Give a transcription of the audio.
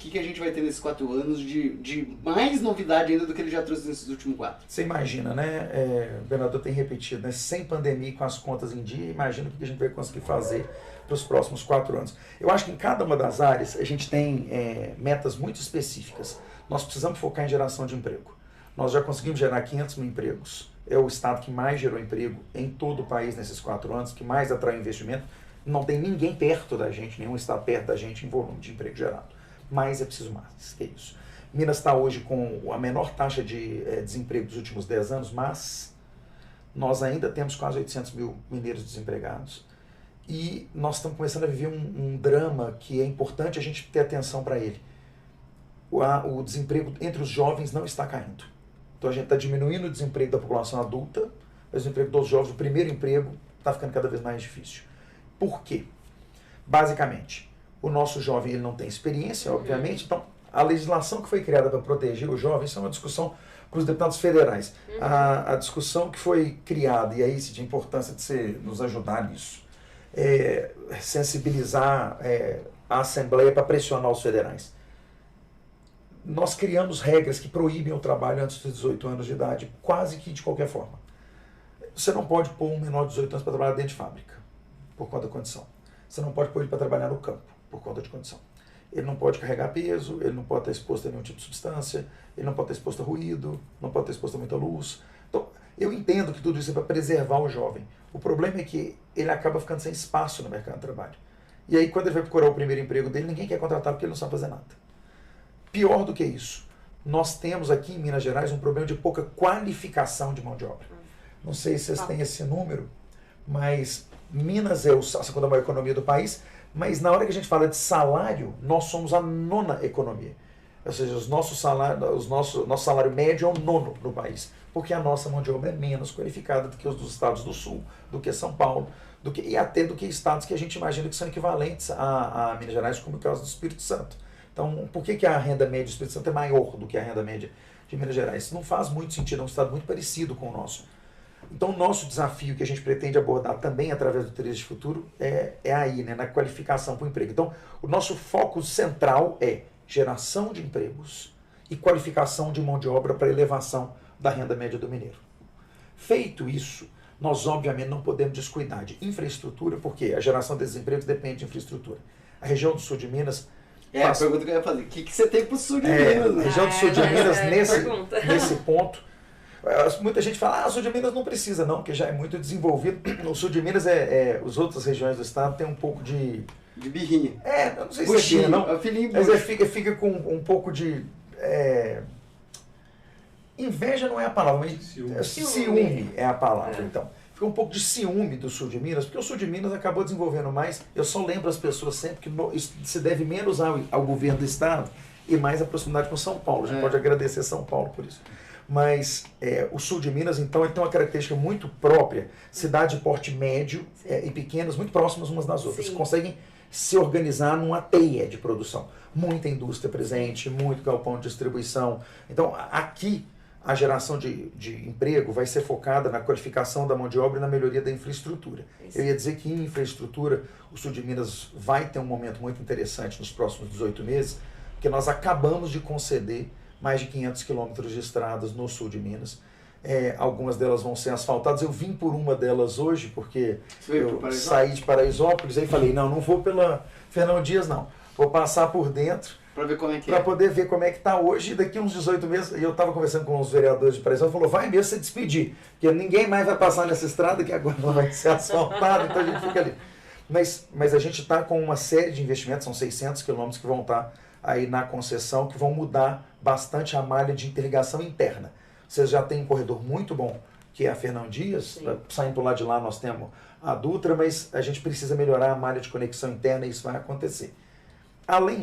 que a gente vai ter nesses 4 anos de mais novidade ainda do que ele já trouxe nesses últimos 4? Você imagina, né? O governador tem repetido, né? Sem pandemia e com as contas em dia, imagina o que a gente vai conseguir fazer para os próximos 4 anos. Eu acho que em cada uma das áreas a gente tem metas muito específicas. Nós precisamos focar em geração de emprego. Nós já conseguimos gerar 500 mil empregos. É o estado que mais gerou emprego em todo o país nesses 4 anos, que mais atraiu investimento. Não tem ninguém perto da gente, nenhum estado perto da gente em volume de emprego gerado. Mas é preciso mais, que é isso. Minas está hoje com a menor taxa de desemprego dos últimos 10 anos, mas nós ainda temos quase 800 mil mineiros desempregados. E nós estamos começando a viver um drama que é importante a gente ter atenção para ele. O desemprego entre os jovens não está caindo. Então a gente está diminuindo o desemprego da população adulta, mas o desemprego dos jovens, o primeiro emprego, está ficando cada vez mais difícil. Por quê? Basicamente, o nosso jovem ele não tem experiência, obviamente, então a legislação que foi criada para proteger o jovem, isso é uma discussão para os deputados federais. A discussão que foi criada, e aí de importância de você nos ajudar nisso, sensibilizar a Assembleia para pressionar os federais. Nós criamos regras que proíbem o trabalho antes dos 18 anos de idade, quase que de qualquer forma. Você não pode pôr um menor de 18 anos para trabalhar dentro de fábrica, por conta da condição. Você não pode pôr ele para trabalhar no campo, por conta de condição. Ele não pode carregar peso, ele não pode estar exposto a nenhum tipo de substância, ele não pode estar exposto a ruído, não pode estar exposto a muita luz. Então, eu entendo que tudo isso é para preservar o jovem. O problema é que ele acaba ficando sem espaço no mercado de trabalho. E aí, quando ele vai procurar o primeiro emprego dele, ninguém quer contratar porque ele não sabe fazer nada. Pior do que isso, nós temos aqui em Minas Gerais um problema de pouca qualificação de mão de obra. Não sei se vocês têm esse número, mas Minas é a segunda maior economia do país, mas na hora que a gente fala de salário, nós somos a 9ª economia. Ou seja, nosso salário médio é o 9º no país, porque a nossa mão de obra é menos qualificada do que os dos estados do Sul, do que São Paulo, e até do que estados que a gente imagina que são equivalentes a Minas Gerais, como o caso do Espírito Santo. Então, por que a renda média do Espírito Santo é maior do que a renda média de Minas Gerais? Isso não faz muito sentido, é um estado muito parecido com o nosso. Então, o nosso desafio que a gente pretende abordar também através do Trilhas de Futuro é aí, né, na qualificação para o emprego. Então, o nosso foco central é geração de empregos e qualificação de mão de obra para elevação da renda média do mineiro. Feito isso, nós obviamente não podemos descuidar de infraestrutura, porque a geração desses empregos depende de infrastrutura. A região do sul de Minas... a pergunta que eu ia fazer, o que você tem para o sul de Minas? A região do sul de Minas, nesse ponto... Muita gente fala, o sul de Minas não precisa não, porque já é muito desenvolvido. O sul de Minas, as outras regiões do estado tem um pouco de... De birrinha. Eu não sei se é birrinha, não. Mas fica com um pouco de... Inveja não é a palavra, mas ciúme é a palavra, então. Fica um pouco de ciúme do sul de Minas, porque o sul de Minas acabou desenvolvendo mais. Eu só lembro as pessoas sempre que isso se deve menos ao governo do estado e mais à proximidade com São Paulo. A gente pode agradecer São Paulo por isso. Mas o sul de Minas, então, ele tem uma característica muito própria, cidade de porte médio e pequenas, muito próximas umas das outras, que conseguem se organizar numa teia de produção. Muita indústria presente, muito galpão de distribuição. Então, aqui, a geração de emprego vai ser focada na qualificação da mão de obra e na melhoria da infraestrutura. Eu ia dizer que em infraestrutura, o sul de Minas vai ter um momento muito interessante nos próximos 18 meses, porque nós acabamos de conceder mais de 500 quilômetros de estradas no sul de Minas. Algumas delas vão ser asfaltadas. Eu vim por uma delas hoje, porque eu saí de Paraisópolis e falei, não vou pela Fernão Dias, não. Vou passar por dentro para ver como é que para poder ver como é que está hoje. E daqui uns 18 meses, eu estava conversando com os vereadores de Paraisópolis, falou, vai mesmo se despedir, porque ninguém mais vai passar nessa estrada, que agora não vai ser asfaltada, então a gente fica ali. Mas a gente está com uma série de investimentos, são 600 quilômetros que vão estar aí na concessão, que vão mudar bastante a malha de interligação interna. Vocês já têm um corredor muito bom, que é a Fernão Dias, saindo por lá de lá nós temos a Dutra, mas a gente precisa melhorar a malha de conexão interna e isso vai acontecer. Além